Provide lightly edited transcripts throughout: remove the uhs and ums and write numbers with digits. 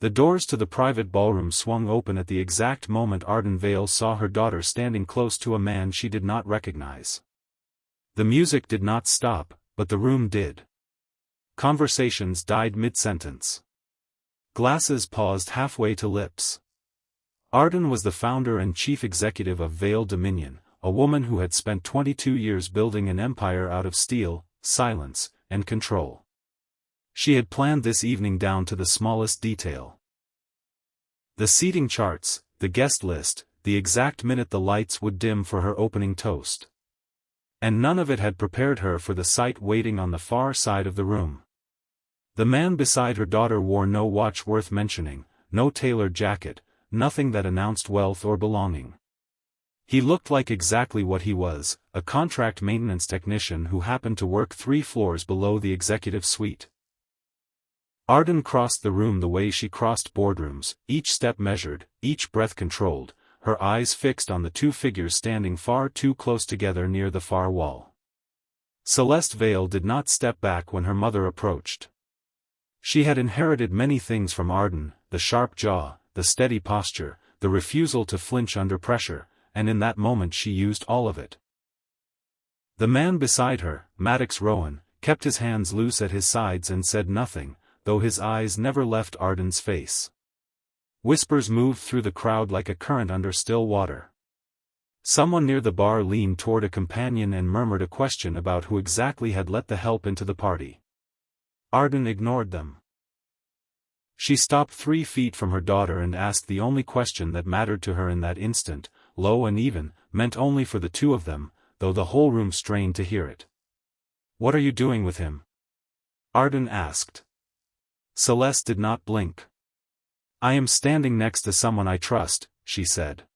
The doors to the private ballroom swung open at the exact moment Arden Vale saw her daughter standing close to a man she did not recognize. The music did not stop, but the room did. Conversations died mid-sentence. Glasses paused halfway to lips. Arden was the founder and chief executive of Vale Dominion, a woman who had spent 22 years building an empire out of steel, silence, and control. She had planned this evening down to the smallest detail. The seating charts, the guest list, the exact minute the lights would dim for her opening toast. And none of it had prepared her for the sight waiting on the far side of the room. The man beside her daughter wore no watch worth mentioning, no tailored jacket, nothing that announced wealth or belonging. He looked like exactly what he was, a contract maintenance technician who happened to work 3 floors below the executive suite. Arden crossed the room the way she crossed boardrooms, each step measured, each breath controlled, her eyes fixed on the 2 figures standing far too close together near the far wall. Celeste Vale did not step back when her mother approached. She had inherited many things from Arden, the sharp jaw, the steady posture, the refusal to flinch under pressure, and in that moment she used all of it. The man beside her, Maddox Rowan, kept his hands loose at his sides and said nothing, though his eyes never left Arden's face. Whispers moved through the crowd like a current under still water. Someone near the bar leaned toward a companion and murmured a question about who exactly had let the help into the party. Arden ignored them. She stopped 3 feet from her daughter and asked the only question that mattered to her in that instant, low and even, meant only for the 2 of them, though the whole room strained to hear it. "What are you doing with him?" Arden asked. Celeste did not blink. "I am standing next to someone I trust," she said.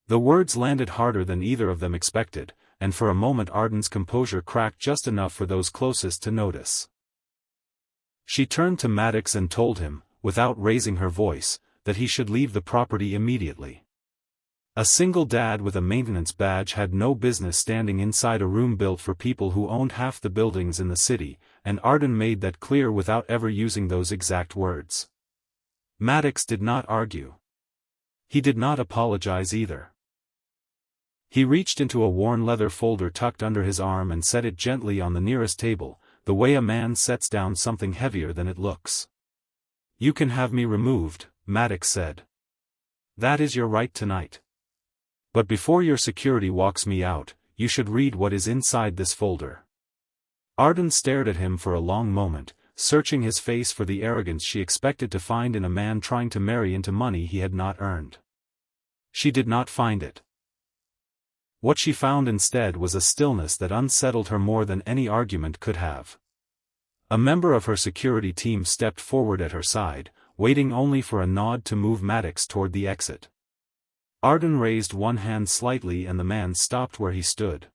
The words landed harder than either of them expected, and for a moment Arden's composure cracked just enough for those closest to notice. She turned to Maddox and told him, without raising her voice, that he should leave the property immediately. A single dad with a maintenance badge had no business standing inside a room built for people who owned half the buildings in the city, and Arden made that clear without ever using those exact words. Maddox did not argue. He did not apologize either. He reached into a worn leather folder tucked under his arm and set it gently on the nearest table, the way a man sets down something heavier than it looks. "You can have me removed," Maddox said. "That is your right tonight. But before your security walks me out, you should read what is inside this folder." Arden stared at him for a long moment, searching his face for the arrogance she expected to find in a man trying to marry into money he had not earned. She did not find it. What she found instead was a stillness that unsettled her more than any argument could have. A member of her security team stepped forward at her side, waiting only for a nod to move Maddox toward the exit. Arden raised one hand slightly and the man stopped where he stood.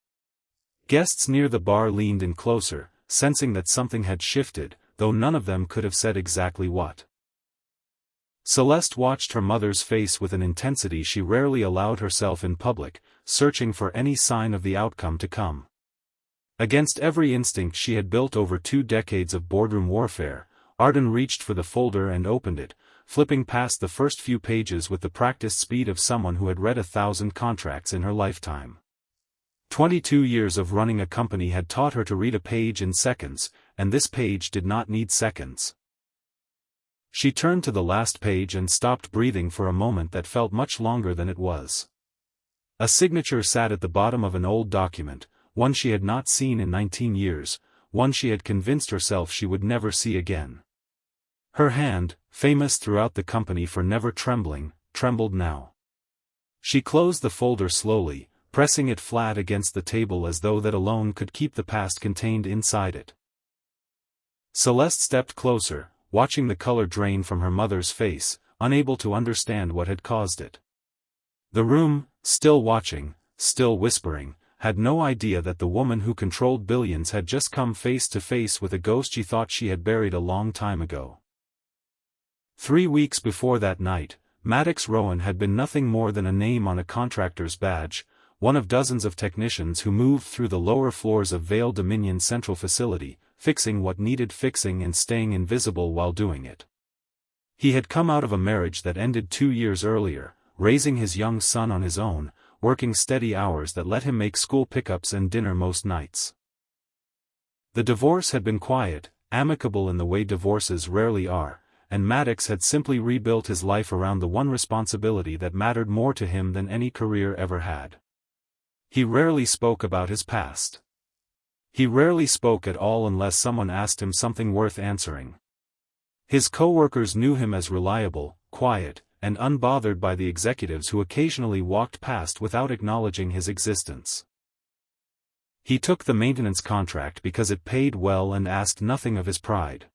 Guests near the bar leaned in closer, sensing that something had shifted, though none of them could have said exactly what. Celeste watched her mother's face with an intensity she rarely allowed herself in public, searching for any sign of the outcome to come. Against every instinct she had built over 2 decades of boardroom warfare, Arden reached for the folder and opened it, flipping past the first few pages with the practiced speed of someone who had read 1,000 contracts in her lifetime. 22 years of running a company had taught her to read a page in seconds, and this page did not need seconds. She turned to the last page and stopped breathing for a moment that felt much longer than it was. A signature sat at the bottom of an old document, one she had not seen in 19 years, one she had convinced herself she would never see again. Her hand, famous throughout the company for never trembling, trembled now. She closed the folder slowly, pressing it flat against the table as though that alone could keep the past contained inside it. Celeste stepped closer, watching the color drain from her mother's face, unable to understand what had caused it. The room, still watching, still whispering, had no idea that the woman who controlled billions had just come face to face with a ghost she thought she had buried a long time ago. 3 weeks before that night, Maddox Rowan had been nothing more than a name on a contractor's badge, one of dozens of technicians who moved through the lower floors of Vale Dominion Central Facility, fixing what needed fixing and staying invisible while doing it. He had come out of a marriage that ended 2 years earlier, raising his young son on his own, working steady hours that let him make school pickups and dinner most nights. The divorce had been quiet, amicable in the way divorces rarely are, and Maddox had simply rebuilt his life around the one responsibility that mattered more to him than any career ever had. He rarely spoke about his past. He rarely spoke at all unless someone asked him something worth answering. His co-workers knew him as reliable, quiet, and unbothered by the executives who occasionally walked past without acknowledging his existence. He took the maintenance contract because it paid well and asked nothing of his pride.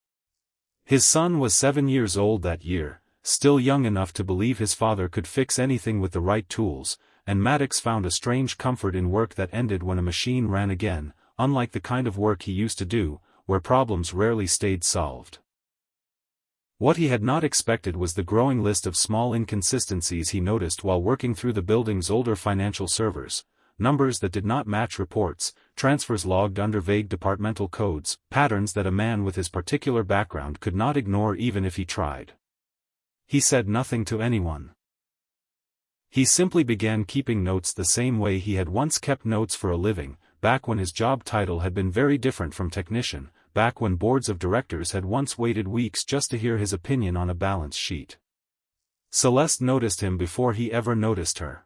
His son was 7 years old that year, still young enough to believe his father could fix anything with the right tools, and Maddox found a strange comfort in work that ended when a machine ran again, unlike the kind of work he used to do, where problems rarely stayed solved. What he had not expected was the growing list of small inconsistencies he noticed while working through the building's older financial servers, numbers that did not match reports, transfers logged under vague departmental codes, patterns that a man with his particular background could not ignore even if he tried. He said nothing to anyone. He simply began keeping notes the same way he had once kept notes for a living, back when his job title had been very different from technician, back when boards of directors had once waited weeks just to hear his opinion on a balance sheet. Celeste noticed him before he ever noticed her.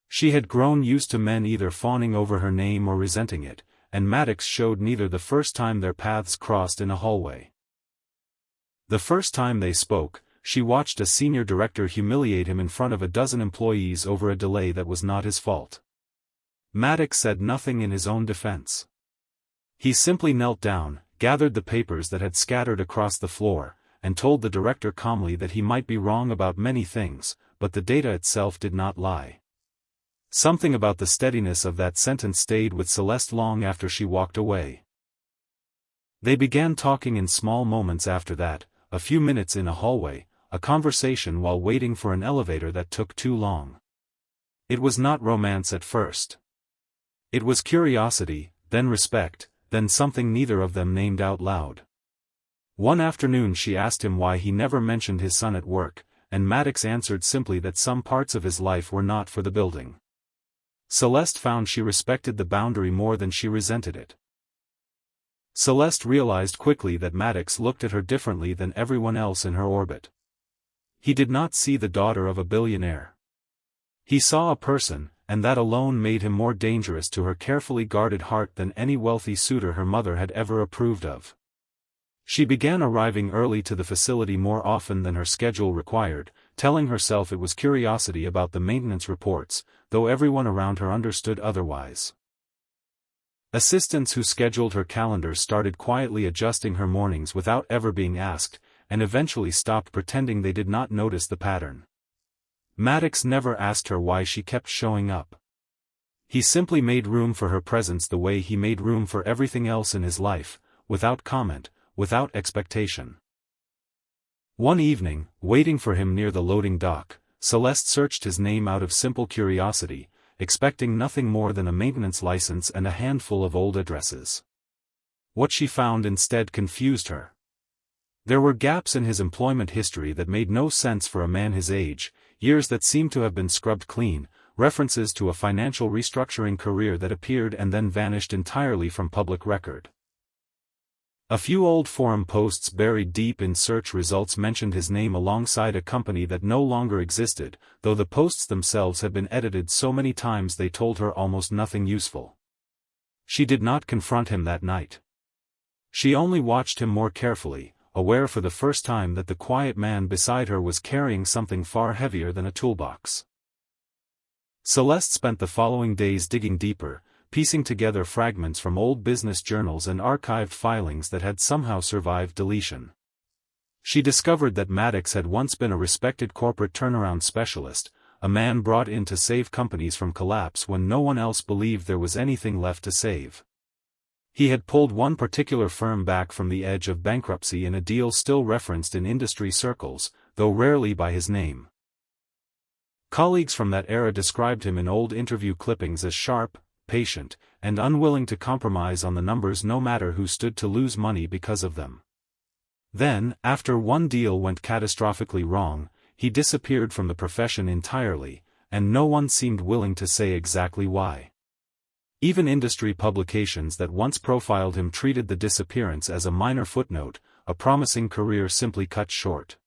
She had grown used to men either fawning over her name or resenting it, and Maddox showed neither the first time their paths crossed in a hallway. The first time they spoke, she watched a senior director humiliate him in front of a dozen employees over a delay that was not his fault. Maddox said nothing in his own defense. He simply knelt down, gathered the papers that had scattered across the floor, and told the director calmly that he might be wrong about many things, but the data itself did not lie. Something about the steadiness of that sentence stayed with Celeste long after she walked away. They began talking in small moments after that, a few minutes in a hallway, a conversation while waiting for an elevator that took too long. It was not romance at first. It was curiosity, then respect, then something neither of them named out loud. One afternoon she asked him why he never mentioned his son at work, and Maddox answered simply that some parts of his life were not for the building. Celeste found she respected the boundary more than she resented it. Celeste realized quickly that Maddox looked at her differently than everyone else in her orbit. He did not see the daughter of a billionaire. He saw a person, and that alone made him more dangerous to her carefully guarded heart than any wealthy suitor her mother had ever approved of. She began arriving early to the facility more often than her schedule required, telling herself it was curiosity about the maintenance reports, though everyone around her understood otherwise. Assistants who scheduled her calendar started quietly adjusting her mornings without ever being asked, and eventually stopped pretending they did not notice the pattern. Maddox never asked her why she kept showing up. He simply made room for her presence the way he made room for everything else in his life, without comment, without expectation. One evening, waiting for him near the loading dock, Celeste searched his name out of simple curiosity, expecting nothing more than a maintenance license and a handful of old addresses. What she found instead confused her. There were gaps in his employment history that made no sense for a man his age, years that seemed to have been scrubbed clean, references to a financial restructuring career that appeared and then vanished entirely from public record. A few old forum posts buried deep in search results mentioned his name alongside a company that no longer existed, though the posts themselves had been edited so many times they told her almost nothing useful. She did not confront him that night. She only watched him more carefully, aware for the first time that the quiet man beside her was carrying something far heavier than a toolbox. Celeste spent the following days digging deeper, piecing together fragments from old business journals and archived filings that had somehow survived deletion. She discovered that Maddox had once been a respected corporate turnaround specialist, a man brought in to save companies from collapse when no one else believed there was anything left to save. He had pulled one particular firm back from the edge of bankruptcy in a deal still referenced in industry circles, though rarely by his name. Colleagues from that era described him in old interview clippings as sharp, patient, and unwilling to compromise on the numbers no matter who stood to lose money because of them. Then, after one deal went catastrophically wrong, he disappeared from the profession entirely, and no one seemed willing to say exactly why. Even industry publications that once profiled him treated the disappearance as a minor footnote, a promising career simply cut short.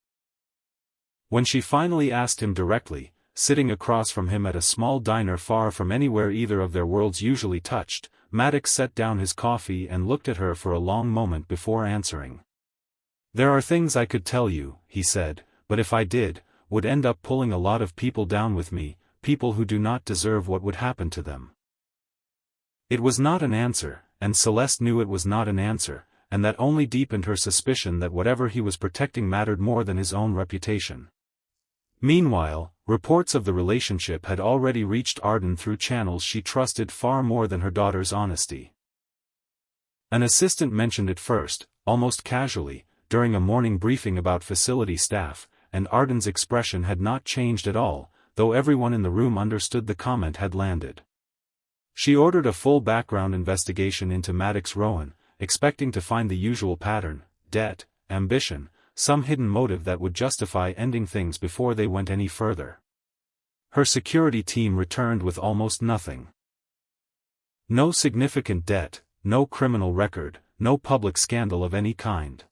When she finally asked him directly, sitting across from him at a small diner far from anywhere either of their worlds usually touched, Maddox set down his coffee and looked at her for a long moment before answering. "There are things I could tell you," he said, "but if I did, would end up pulling a lot of people down with me, people who do not deserve what would happen to them." It was not an answer, and Celeste knew it was not an answer, and that only deepened her suspicion that whatever he was protecting mattered more than his own reputation. Meanwhile, reports of the relationship had already reached Arden through channels she trusted far more than her daughter's honesty. An assistant mentioned it first, almost casually, during a morning briefing about facility staff, and Arden's expression had not changed at all, though everyone in the room understood the comment had landed. She ordered a full background investigation into Maddox Rowan, expecting to find the usual pattern: debt, ambition, some hidden motive that would justify ending things before they went any further. Her security team returned with almost nothing. No significant debt, no criminal record, no public scandal of any kind.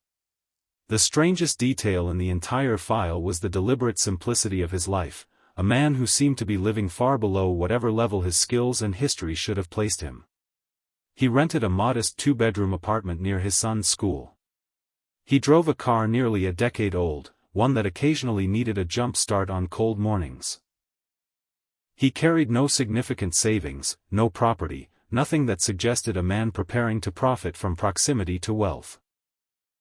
The strangest detail in the entire file was the deliberate simplicity of his life, a man who seemed to be living far below whatever level his skills and history should have placed him. He rented a modest two-bedroom apartment near his son's school. He drove a car nearly a decade old, one that occasionally needed a jump start on cold mornings. He carried no significant savings, no property, nothing that suggested a man preparing to profit from proximity to wealth.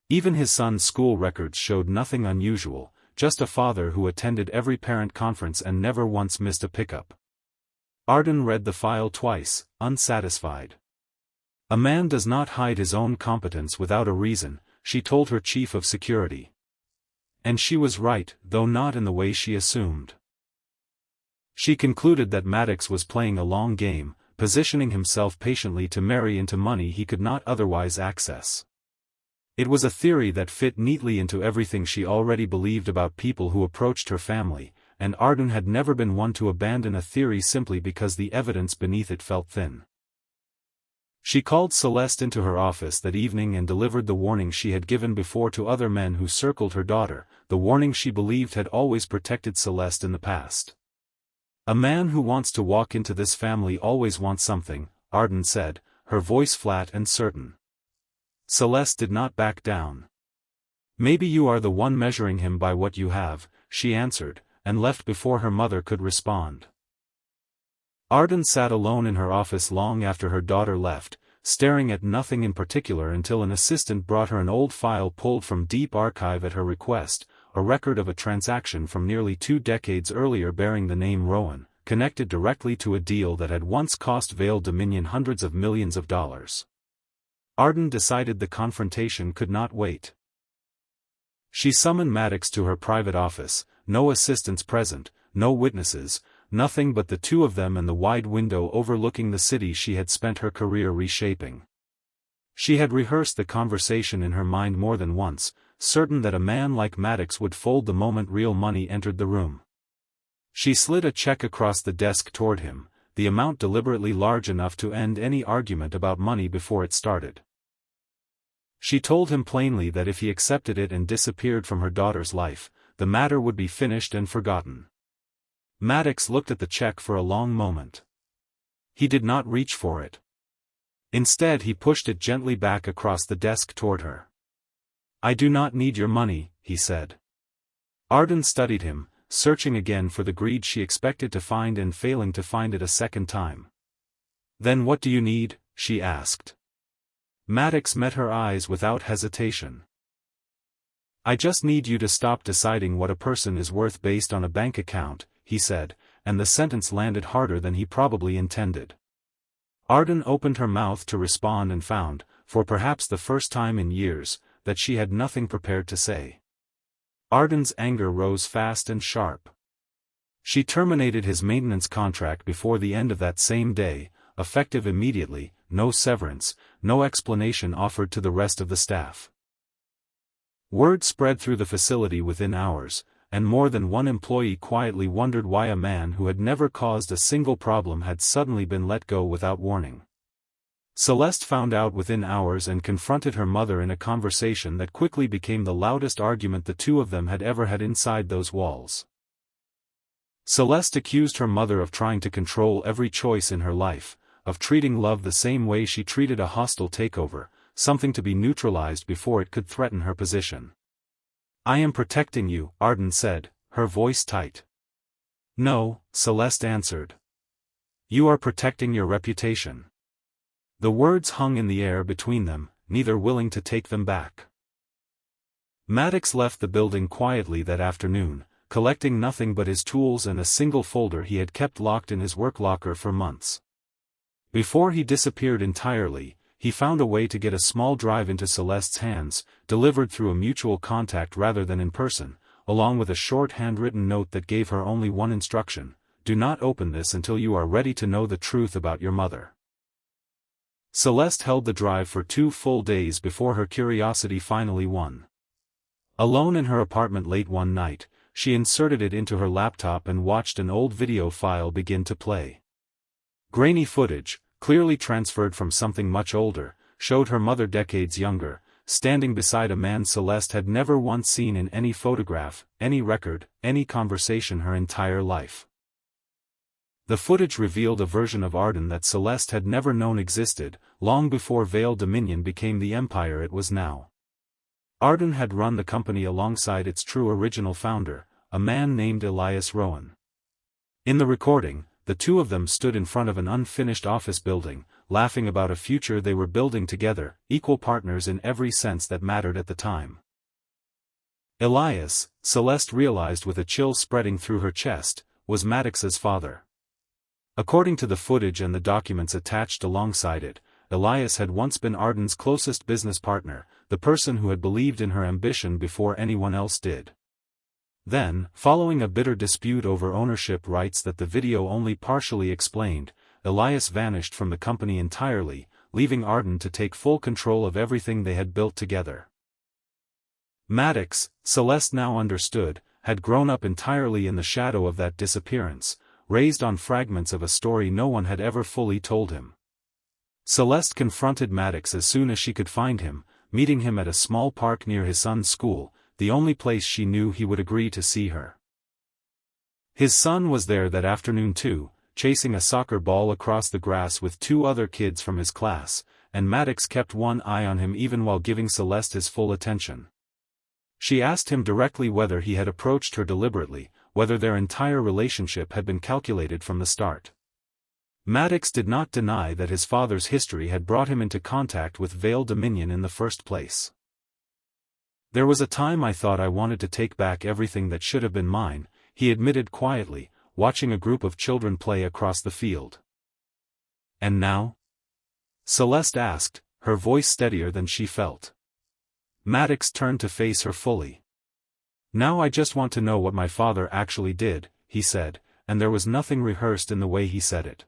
Even his son's school records showed nothing unusual, just a father who attended every parent conference and never once missed a pickup. Arden read the file twice, unsatisfied. "A man does not hide his own competence without a reason," she told her chief of security. And she was right, though not in the way she assumed. She concluded that Maddox was playing a long game, positioning himself patiently to marry into money he could not otherwise access. It was a theory that fit neatly into everything she already believed about people who approached her family, and Arden had never been one to abandon a theory simply because the evidence beneath it felt thin. She called Celeste into her office that evening and delivered the warning she had given before to other men who circled her daughter, the warning she believed had always protected Celeste in the past. "A man who wants to walk into this family always wants something," Arden said, her voice flat and certain. Celeste did not back down. "Maybe you are the one measuring him by what you have," she answered, and left before her mother could respond. Arden sat alone in her office long after her daughter left, staring at nothing in particular until an assistant brought her an old file pulled from deep archive at her request, a record of a transaction from nearly 2 decades earlier bearing the name Rowan, connected directly to a deal that had once cost Vale Dominion hundreds of millions of dollars. Arden decided the confrontation could not wait. She summoned Maddox to her private office, no assistants present, no witnesses, nothing but the two of them and the wide window overlooking the city she had spent her career reshaping. She had rehearsed the conversation in her mind more than once, certain that a man like Maddox would fold the moment real money entered the room. She slid a check across the desk toward him, the amount deliberately large enough to end any argument about money before it started. She told him plainly that if he accepted it and disappeared from her daughter's life, the matter would be finished and forgotten. Maddox looked at the check for a long moment. He did not reach for it. Instead he pushed it gently back across the desk toward her. "I do not need your money," he said. Arden studied him, searching again for the greed she expected to find and failing to find it a second time. "Then what do you need?" she asked. Maddox met her eyes without hesitation. "I just need you to stop deciding what a person is worth based on a bank account," he said, and the sentence landed harder than he probably intended. Arden opened her mouth to respond and found, for perhaps the first time in years, that she had nothing prepared to say. Arden's anger rose fast and sharp. She terminated his maintenance contract before the end of that same day, effective immediately, no severance, no explanation offered to the rest of the staff. Word spread through the facility within hours, and more than one employee quietly wondered why a man who had never caused a single problem had suddenly been let go without warning. Celeste found out within hours and confronted her mother in a conversation that quickly became the loudest argument the two of them had ever had inside those walls. Celeste accused her mother of trying to control every choice in her life, of treating love the same way she treated a hostile takeover, something to be neutralized before it could threaten her position. "I am protecting you," Arden said, her voice tight. "No," Celeste answered. "You are protecting your reputation." The words hung in the air between them, neither willing to take them back. Maddox left the building quietly that afternoon, collecting nothing but his tools and a single folder he had kept locked in his work locker for months. Before he disappeared entirely, he found a way to get a small drive into Celeste's hands, delivered through a mutual contact rather than in person, along with a short handwritten note that gave her only one instruction: "Do not open this until you are ready to know the truth about your mother." Celeste held the drive for 2 full days before her curiosity finally won. Alone in her apartment late one night, she inserted it into her laptop and watched an old video file begin to play. Grainy footage, clearly transferred from something much older, showed her mother decades younger, standing beside a man Celeste had never once seen in any photograph, any record, any conversation her entire life. The footage revealed a version of Arden that Celeste had never known existed, long before Vale Dominion became the empire it was now. Arden had run the company alongside its true original founder, a man named Elias Rowan. In the recording, the two of them stood in front of an unfinished office building, laughing about a future they were building together, equal partners in every sense that mattered at the time. Elias, Celeste realized with a chill spreading through her chest, was Maddox's father. According to the footage and the documents attached alongside it, Elias had once been Arden's closest business partner, the person who had believed in her ambition before anyone else did. Then, following a bitter dispute over ownership rights that the video only partially explained, Elias vanished from the company entirely, leaving Arden to take full control of everything they had built together. Maddox, Celeste now understood, had grown up entirely in the shadow of that disappearance, raised on fragments of a story no one had ever fully told him. Celeste confronted Maddox as soon as she could find him, meeting him at a small park near his son's school, the only place she knew he would agree to see her. His son was there that afternoon too, chasing a soccer ball across the grass with 2 other kids from his class, and Maddox kept one eye on him even while giving Celeste his full attention. She asked him directly whether he had approached her deliberately, whether their entire relationship had been calculated from the start. Maddox did not deny that his father's history had brought him into contact with Vale Dominion in the first place. "There was a time I thought I wanted to take back everything that should have been mine," he admitted quietly, watching a group of children play across the field. "And now?" Celeste asked, her voice steadier than she felt. Maddox turned to face her fully. "Now I just want to know what my father actually did," he said, and there was nothing rehearsed in the way he said it.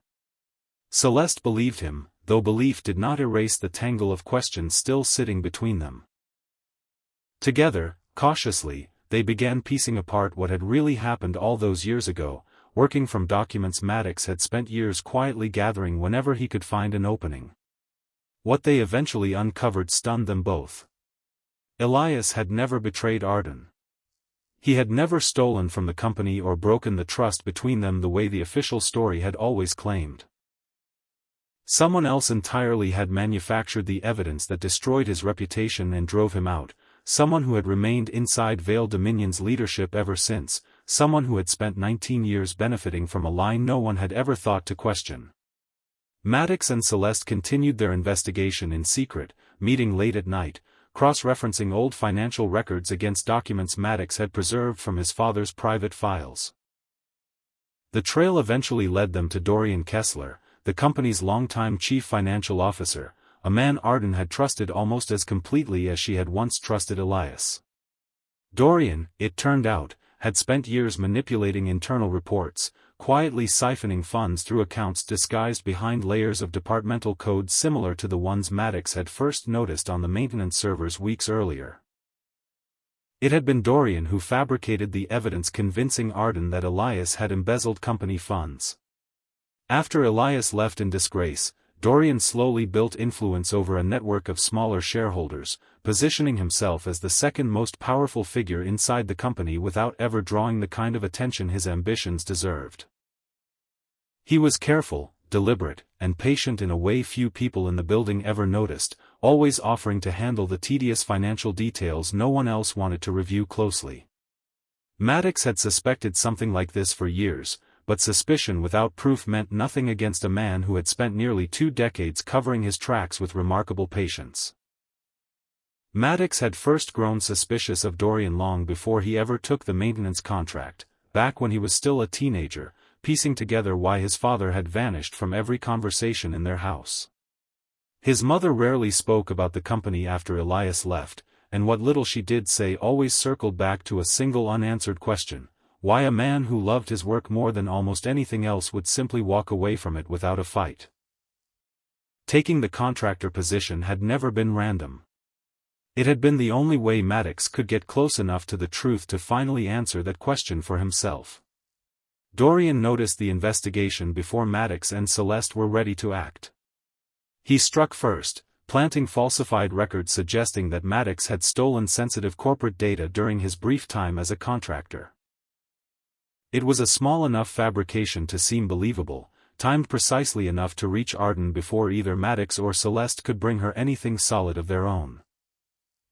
Celeste believed him, though belief did not erase the tangle of questions still sitting between them. Together, cautiously, they began piecing apart what had really happened all those years ago, working from documents Maddox had spent years quietly gathering whenever he could find an opening. What they eventually uncovered stunned them both. Elias had never betrayed Arden. He had never stolen from the company or broken the trust between them the way the official story had always claimed. Someone else entirely had manufactured the evidence that destroyed his reputation and drove him out, someone who had remained inside Vale Dominion's leadership ever since, someone who had spent 19 years benefiting from a line no one had ever thought to question. Maddox and Celeste continued their investigation in secret, meeting late at night, cross-referencing old financial records against documents Maddox had preserved from his father's private files. The trail eventually led them to Dorian Kessler, the company's longtime chief financial officer, a man Arden had trusted almost as completely as she had once trusted Elias. Dorian, it turned out, had spent years manipulating internal reports, quietly siphoning funds through accounts disguised behind layers of departmental code similar to the ones Maddox had first noticed on the maintenance servers weeks earlier. It had been Dorian who fabricated the evidence convincing Arden that Elias had embezzled company funds. After Elias left in disgrace, Dorian slowly built influence over a network of smaller shareholders, positioning himself as the second most powerful figure inside the company without ever drawing the kind of attention his ambitions deserved. He was careful, deliberate, and patient in a way few people in the building ever noticed, always offering to handle the tedious financial details no one else wanted to review closely. Maddox had suspected something like this for years, but suspicion without proof meant nothing against a man who had spent nearly 2 decades covering his tracks with remarkable patience. Maddox had first grown suspicious of Dorian long before he ever took the maintenance contract, back when he was still a teenager, piecing together why his father had vanished from every conversation in their house. His mother rarely spoke about the company after Elias left, and what little she did say always circled back to a single unanswered question: why a man who loved his work more than almost anything else would simply walk away from it without a fight. Taking the contractor position had never been random. It had been the only way Maddox could get close enough to the truth to finally answer that question for himself. Dorian noticed the investigation before Maddox and Celeste were ready to act. He struck first, planting falsified records suggesting that Maddox had stolen sensitive corporate data during his brief time as a contractor. It was a small enough fabrication to seem believable, timed precisely enough to reach Arden before either Maddox or Celeste could bring her anything solid of their own.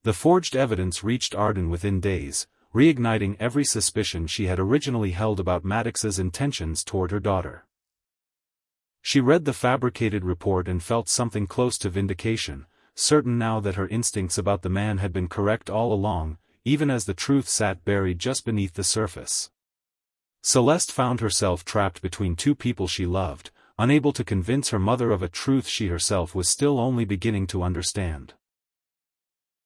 The forged evidence reached Arden within days, reigniting every suspicion she had originally held about Maddox's intentions toward her daughter. She read the fabricated report and felt something close to vindication, certain now that her instincts about the man had been correct all along, even as the truth sat buried just beneath the surface. Celeste found herself trapped between two people she loved, unable to convince her mother of a truth she herself was still only beginning to understand.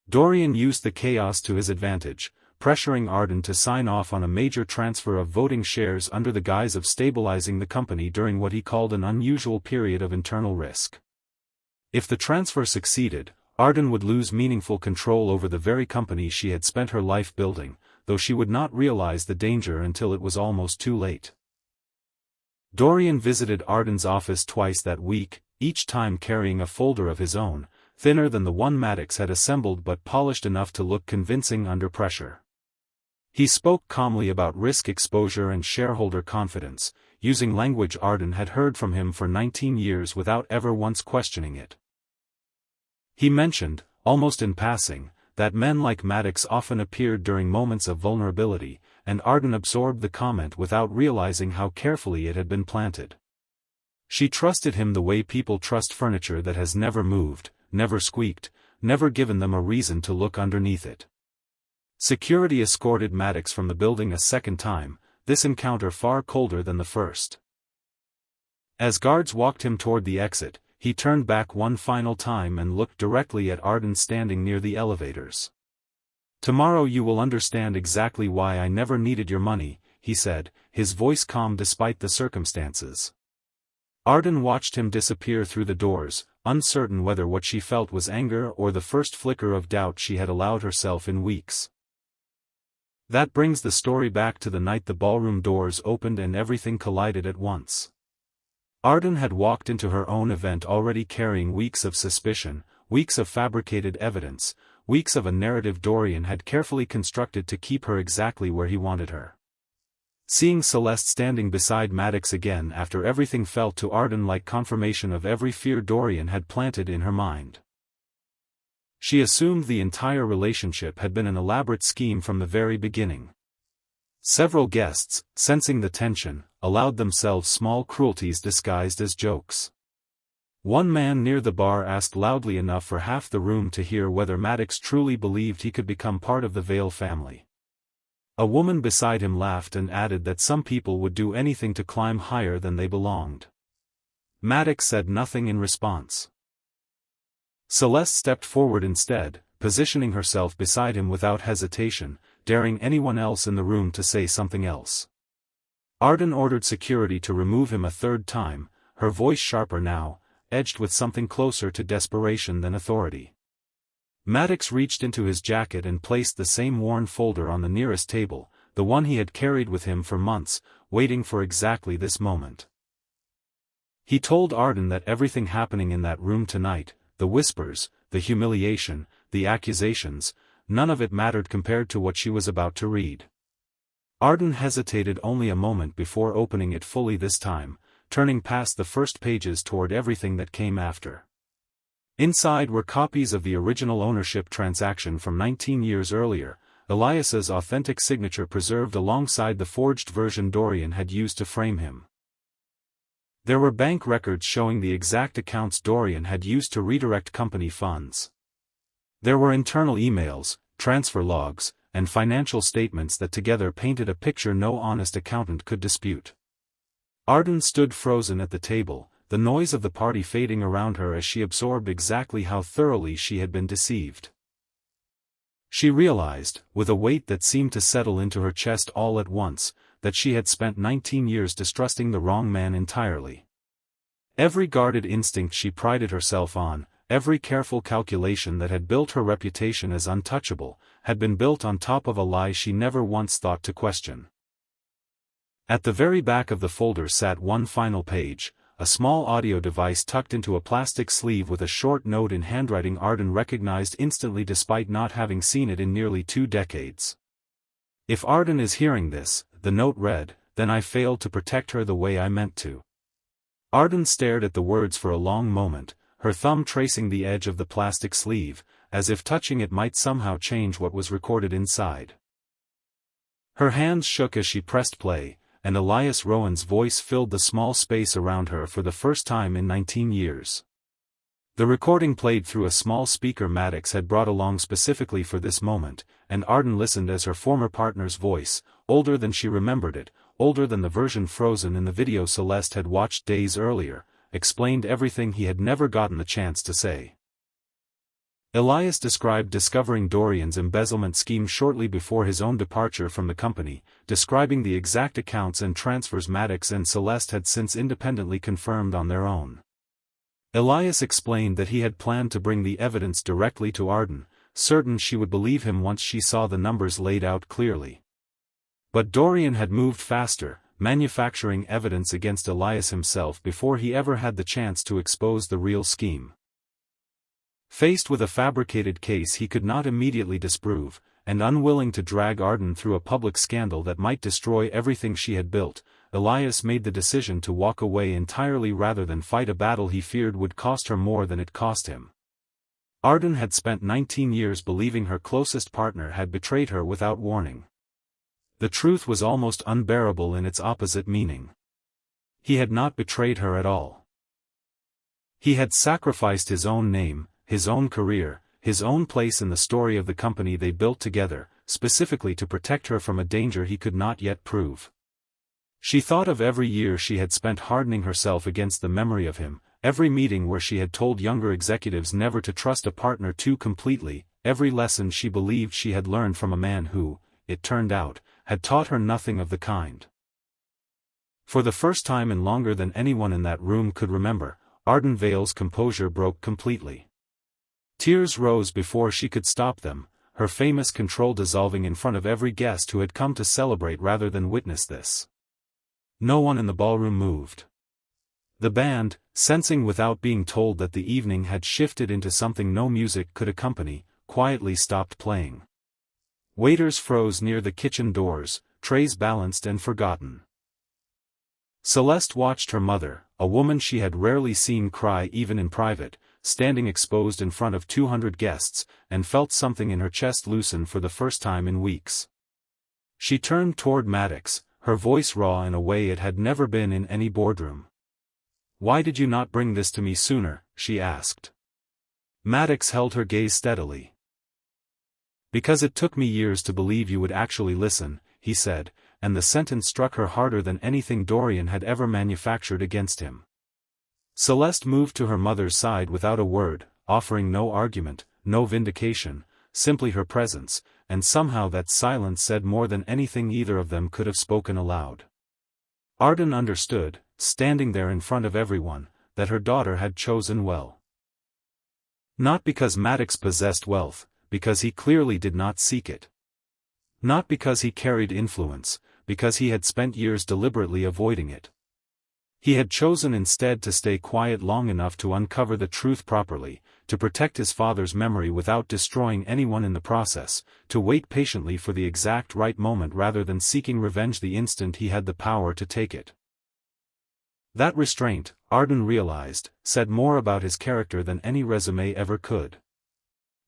Dorian used the chaos to his advantage, pressuring Arden to sign off on a major transfer of voting shares under the guise of stabilizing the company during what he called an unusual period of internal risk. If the transfer succeeded, Arden would lose meaningful control over the very company she had spent her life building, though she would not realize the danger until it was almost too late. Dorian visited Arden's office twice that week, each time carrying a folder of his own, thinner than the one Maddox had assembled but polished enough to look convincing under pressure. He spoke calmly about risk exposure and shareholder confidence, using language Arden had heard from him for 19 years without ever once questioning it. He mentioned, almost in passing, that men like Maddox often appeared during moments of vulnerability, and Arden absorbed the comment without realizing how carefully it had been planted. She trusted him the way people trust furniture that has never moved, never squeaked, never given them a reason to look underneath it. Security escorted Maddox from the building a second time, this encounter far colder than the first. As guards walked him toward the exit, he turned back one final time and looked directly at Arden standing near the elevators. "Tomorrow you will understand exactly why I never needed your money," he said, his voice calm despite the circumstances. Arden watched him disappear through the doors, uncertain whether what she felt was anger or the first flicker of doubt she had allowed herself in weeks. That brings the story back to the night the ballroom doors opened and everything collided at once. Arden had walked into her own event already carrying weeks of suspicion, weeks of fabricated evidence, weeks of a narrative Dorian had carefully constructed to keep her exactly where he wanted her. Seeing Celeste standing beside Maddox again after everything felt to Arden like confirmation of every fear Dorian had planted in her mind. She assumed the entire relationship had been an elaborate scheme from the very beginning. Several guests, sensing the tension, allowed themselves small cruelties disguised as jokes. One man near the bar asked loudly enough for half the room to hear whether Maddox truly believed he could become part of the Vale family. A woman beside him laughed and added that some people would do anything to climb higher than they belonged. Maddox said nothing in response. Celeste stepped forward instead, positioning herself beside him without hesitation, daring anyone else in the room to say something else. Arden ordered security to remove him a third time, her voice sharper now, edged with something closer to desperation than authority. Maddox reached into his jacket and placed the same worn folder on the nearest table, the one he had carried with him for months, waiting for exactly this moment. He told Arden that everything happening in that room tonight, the whispers, the humiliation, the accusations, none of it mattered compared to what she was about to read. Arden hesitated only a moment before opening it fully this time, turning past the first pages toward everything that came after. Inside were copies of the original ownership transaction from 19 years earlier, Elias's authentic signature preserved alongside the forged version Dorian had used to frame him. There were bank records showing the exact accounts Dorian had used to redirect company funds. There were internal emails, transfer logs, and financial statements that together painted a picture no honest accountant could dispute. Arden stood frozen at the table, the noise of the party fading around her as she absorbed exactly how thoroughly she had been deceived. She realized, with a weight that seemed to settle into her chest all at once, that she had spent 19 years distrusting the wrong man entirely. Every guarded instinct she prided herself on, every careful calculation that had built her reputation as untouchable, had been built on top of a lie she never once thought to question. At the very back of the folder sat one final page, a small audio device tucked into a plastic sleeve with a short note in handwriting Arden recognized instantly despite not having seen it in nearly 2 decades. If Arden is hearing this, the note read, then I failed to protect her the way I meant to. Arden stared at the words for a long moment, her thumb tracing the edge of the plastic sleeve, as if touching it might somehow change what was recorded inside. Her hands shook as she pressed play, and Elias Rowan's voice filled the small space around her for the first time in 19 years. The recording played through a small speaker Maddox had brought along specifically for this moment, and Arden listened as her former partner's voice, older than she remembered it, older than the version frozen in the video Celeste had watched days earlier, explained everything he had never gotten the chance to say. Elias described discovering Dorian's embezzlement scheme shortly before his own departure from the company, describing the exact accounts and transfers Maddox and Celeste had since independently confirmed on their own. Elias explained that he had planned to bring the evidence directly to Arden, certain she would believe him once she saw the numbers laid out clearly. But Dorian had moved faster, manufacturing evidence against Elias himself before he ever had the chance to expose the real scheme. Faced with a fabricated case he could not immediately disprove, and unwilling to drag Arden through a public scandal that might destroy everything she had built, Elias made the decision to walk away entirely rather than fight a battle he feared would cost her more than it cost him. Arden had spent 19 years believing her closest partner had betrayed her without warning. The truth was almost unbearable in its opposite meaning. He had not betrayed her at all. He had sacrificed his own name, his own career, his own place in the story of the company they built together, specifically to protect her from a danger he could not yet prove. She thought of every year she had spent hardening herself against the memory of him, every meeting where she had told younger executives never to trust a partner too completely, every lesson she believed she had learned from a man who, it turned out, had taught her nothing of the kind. For the first time in longer than anyone in that room could remember, Arden Vale's composure broke completely. Tears rose before she could stop them, her famous control dissolving in front of every guest who had come to celebrate rather than witness this. No one in the ballroom moved. The band, sensing without being told that the evening had shifted into something no music could accompany, quietly stopped playing. Waiters froze near the kitchen doors, trays balanced and forgotten. Celeste watched her mother, a woman she had rarely seen cry even in private, standing exposed in front of 200 guests, and felt something in her chest loosen for the first time in weeks. She turned toward Maddox, her voice raw in a way it had never been in any boardroom. "Why did you not bring this to me sooner?" she asked. Maddox held her gaze steadily. "Because it took me years to believe you would actually listen," he said, and the sentence struck her harder than anything Dorian had ever manufactured against him. Celeste moved to her mother's side without a word, offering no argument, no vindication, simply her presence, and somehow that silence said more than anything either of them could have spoken aloud. Arden understood, standing there in front of everyone, that her daughter had chosen well. Not because Maddox possessed wealth, because he clearly did not seek it. Not because he carried influence, because he had spent years deliberately avoiding it. He had chosen instead to stay quiet long enough to uncover the truth properly, to protect his father's memory without destroying anyone in the process, to wait patiently for the exact right moment rather than seeking revenge the instant he had the power to take it. That restraint, Arden realized, said more about his character than any resume ever could.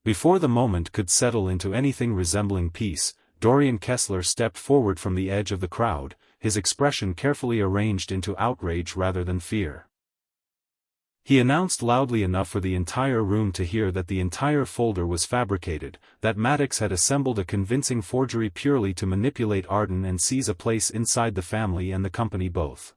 Before the moment could settle into anything resembling peace, Dorian Kessler stepped forward from the edge of the crowd, his expression carefully arranged into outrage rather than fear. He announced loudly enough for the entire room to hear that the entire folder was fabricated, that Maddox had assembled a convincing forgery purely to manipulate Arden and seize a place inside the family and the company both.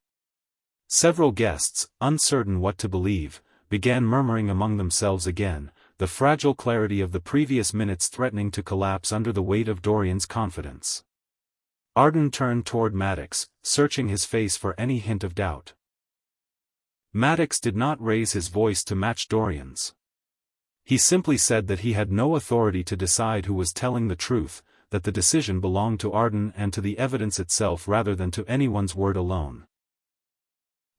Several guests, uncertain what to believe, began murmuring among themselves again, the fragile clarity of the previous minutes threatening to collapse under the weight of Dorian's confidence. Arden turned toward Maddox, searching his face for any hint of doubt. Maddox did not raise his voice to match Dorian's. He simply said that he had no authority to decide who was telling the truth, that the decision belonged to Arden and to the evidence itself rather than to anyone's word alone.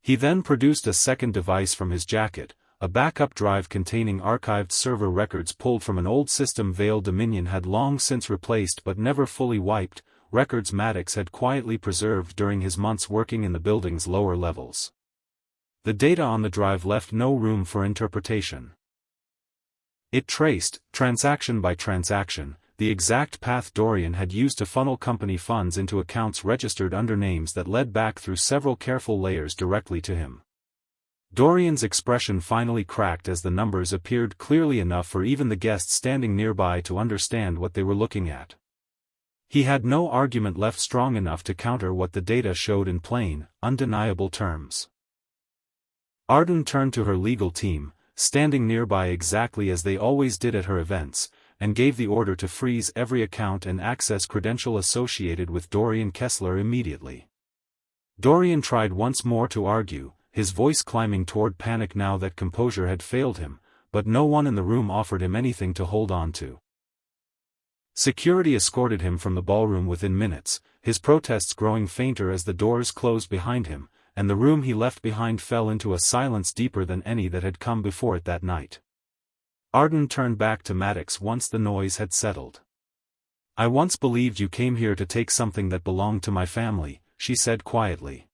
He then produced a second device from his jacket, a backup drive containing archived server records pulled from an old system Vale Dominion had long since replaced but never fully wiped, records Maddox had quietly preserved during his months working in the building's lower levels. The data on the drive left no room for interpretation. It traced, transaction by transaction, the exact path Dorian had used to funnel company funds into accounts registered under names that led back through several careful layers directly to him. Dorian's expression finally cracked as the numbers appeared clearly enough for even the guests standing nearby to understand what they were looking at. He had no argument left strong enough to counter what the data showed in plain, undeniable terms. Arden turned to her legal team, standing nearby exactly as they always did at her events, and gave the order to freeze every account and access credential associated with Dorian Kessler immediately. Dorian tried once more to argue, his voice climbing toward panic now that composure had failed him, but no one in the room offered him anything to hold on to. Security escorted him from the ballroom within minutes, his protests growing fainter as the doors closed behind him, and the room he left behind fell into a silence deeper than any that had come before it that night. Arden turned back to Maddox once the noise had settled. "I once believed you came here to take something that belonged to my family," she said quietly.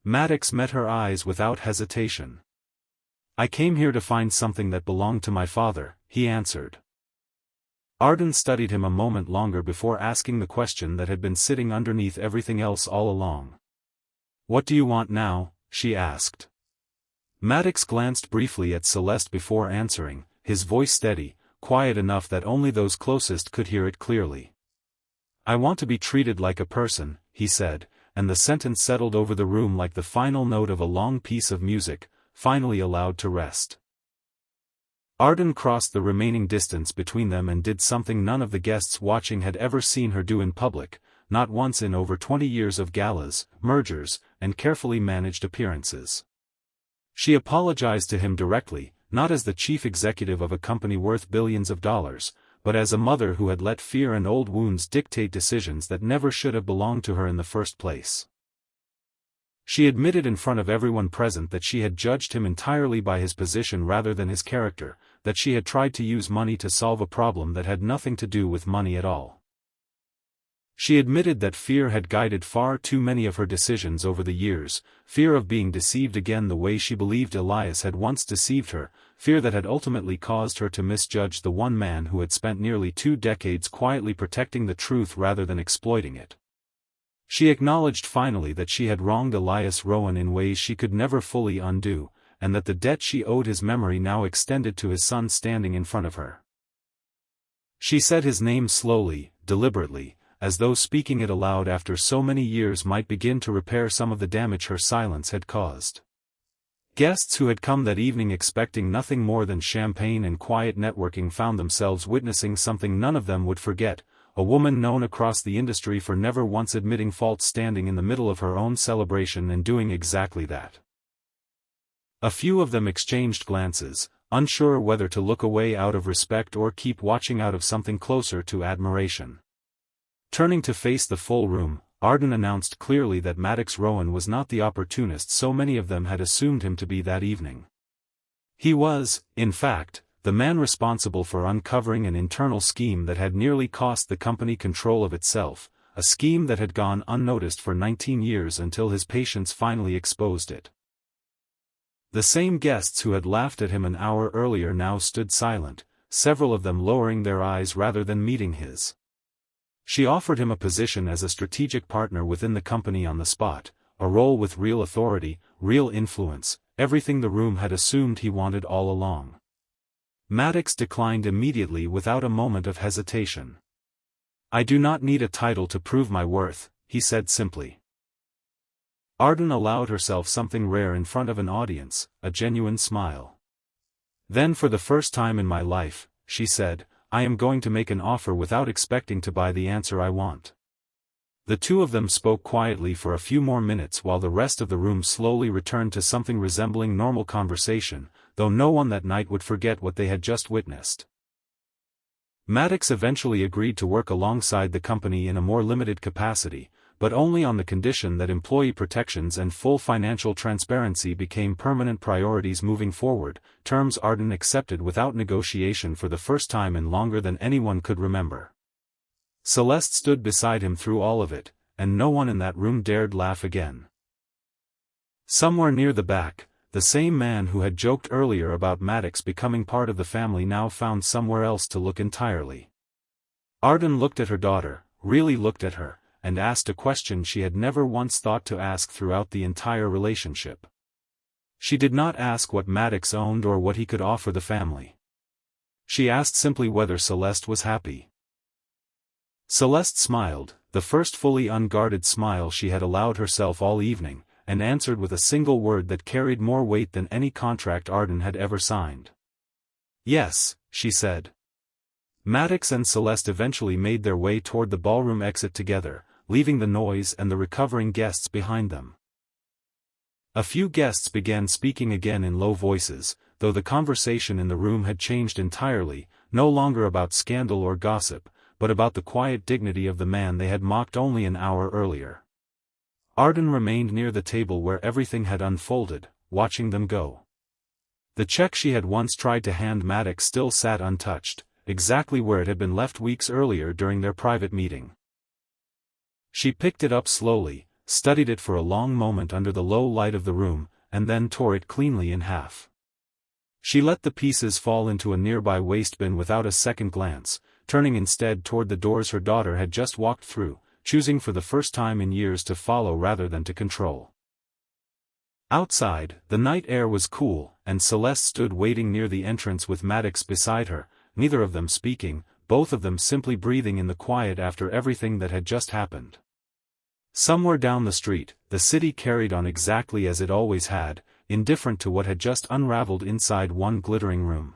Maddox met her eyes without hesitation. "I came here to find something that belonged to my father," he answered. Arden studied him a moment longer before asking the question that had been sitting underneath everything else all along. "What do you want now?" she asked. Maddox glanced briefly at Celeste before answering, his voice steady, quiet enough that only those closest could hear it clearly. "I want to be treated like a person," he said, and the sentence settled over the room like the final note of a long piece of music, finally allowed to rest. Arden crossed the remaining distance between them and did something none of the guests watching had ever seen her do in public, not once in over 20 years of galas, mergers, and carefully managed appearances. She apologized to him directly, not as the chief executive of a company worth billions of dollars, but as a mother who had let fear and old wounds dictate decisions that never should have belonged to her in the first place. She admitted in front of everyone present that she had judged him entirely by his position rather than his character, that she had tried to use money to solve a problem that had nothing to do with money at all. She admitted that fear had guided far too many of her decisions over the years, fear of being deceived again the way she believed Elias had once deceived her, fear that had ultimately caused her to misjudge the one man who had spent nearly 2 decades quietly protecting the truth rather than exploiting it. She acknowledged finally that she had wronged Elias Rowan in ways she could never fully undo, and that the debt she owed his memory now extended to his son standing in front of her. She said his name slowly, deliberately, as though speaking it aloud after so many years might begin to repair some of the damage her silence had caused. Guests who had come that evening expecting nothing more than champagne and quiet networking found themselves witnessing something none of them would forget, a woman known across the industry for never once admitting fault standing in the middle of her own celebration and doing exactly that. A few of them exchanged glances, unsure whether to look away out of respect or keep watching out of something closer to admiration. Turning to face the full room, Arden announced clearly that Maddox Rowan was not the opportunist so many of them had assumed him to be that evening. He was, in fact, the man responsible for uncovering an internal scheme that had nearly cost the company control of itself, a scheme that had gone unnoticed for 19 years until his patients finally exposed it. The same guests who had laughed at him an hour earlier now stood silent, several of them lowering their eyes rather than meeting his. She offered him a position as a strategic partner within the company on the spot, a role with real authority, real influence, everything the room had assumed he wanted all along. Maddox declined immediately without a moment of hesitation. "I do not need a title to prove my worth," he said simply. Arden allowed herself something rare in front of an audience, a genuine smile. "Then for the first time in my life," she said, "I am going to make an offer without expecting to buy the answer I want." The two of them spoke quietly for a few more minutes while the rest of the room slowly returned to something resembling normal conversation, though no one that night would forget what they had just witnessed. Maddox eventually agreed to work alongside the company in a more limited capacity, but only on the condition that employee protections and full financial transparency became permanent priorities moving forward, terms Arden accepted without negotiation for the first time in longer than anyone could remember. Celeste stood beside him through all of it, and no one in that room dared laugh again. Somewhere near the back, the same man who had joked earlier about Maddox becoming part of the family now found somewhere else to look entirely. Arden looked at her daughter, really looked at her, and asked a question she had never once thought to ask throughout the entire relationship. She did not ask what Maddox owned or what he could offer the family. She asked simply whether Celeste was happy. Celeste smiled, the first fully unguarded smile she had allowed herself all evening, and answered with a single word that carried more weight than any contract Arden had ever signed. "Yes," she said. Maddox and Celeste eventually made their way toward the ballroom exit together, leaving the noise and the recovering guests behind them. A few guests began speaking again in low voices, though the conversation in the room had changed entirely, no longer about scandal or gossip, but about the quiet dignity of the man they had mocked only an hour earlier. Arden remained near the table where everything had unfolded, watching them go. The check she had once tried to hand Maddox still sat untouched, exactly where it had been left weeks earlier during their private meeting. She picked it up slowly, studied it for a long moment under the low light of the room, and then tore it cleanly in half. She let the pieces fall into a nearby waste bin without a second glance, turning instead toward the doors her daughter had just walked through, choosing for the first time in years to follow rather than to control. Outside, the night air was cool, and Celeste stood waiting near the entrance with Maddox beside her, neither of them speaking, both of them simply breathing in the quiet after everything that had just happened. Somewhere down the street, the city carried on exactly as it always had, indifferent to what had just unraveled inside one glittering room.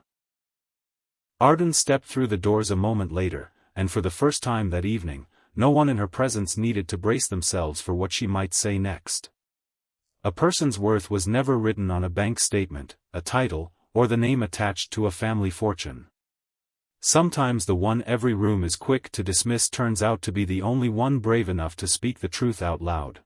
Arden stepped through the doors a moment later, and for the first time that evening, no one in her presence needed to brace themselves for what she might say next. A person's worth was never written on a bank statement, a title, or the name attached to a family fortune. Sometimes the one every room is quick to dismiss turns out to be the only one brave enough to speak the truth out loud.